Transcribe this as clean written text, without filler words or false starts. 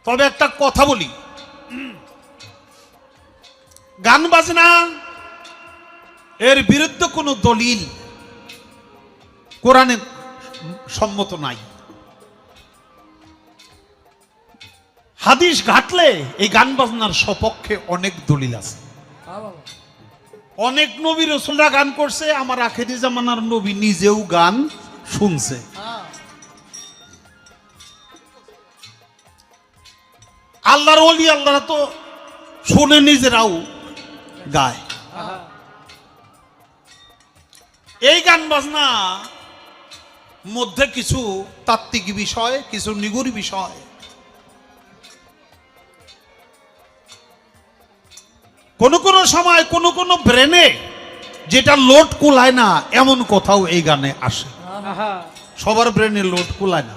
তবে একটা কথা বলি, গান বাজনা এর বিরুদ্ধে কোনো দলিল কোরআনে সম্মত নাই। হাদিস ঘাটলে এই গান বাজনার সপক্ষে অনেক দলিল আছে। অনেক নবী রাসূলরা গান করছে, আমার আখেরি জামানার নবী নিজেও গান শুনছে। আল্লাহর ওলি আল্লাহরা তো শুনে নিজেরাও গায়। এই গান বাজনা মধ্যে কিছু তাত্ত্বিক বিষয়, কিছু নিগুড় বিষয়, কোন কোন সময় কোন কোন ব্রেনে যেটা লোড কুলায় না এমন কথাও এই গানে আসে। সবার ব্রেনে লোড কুলায় না।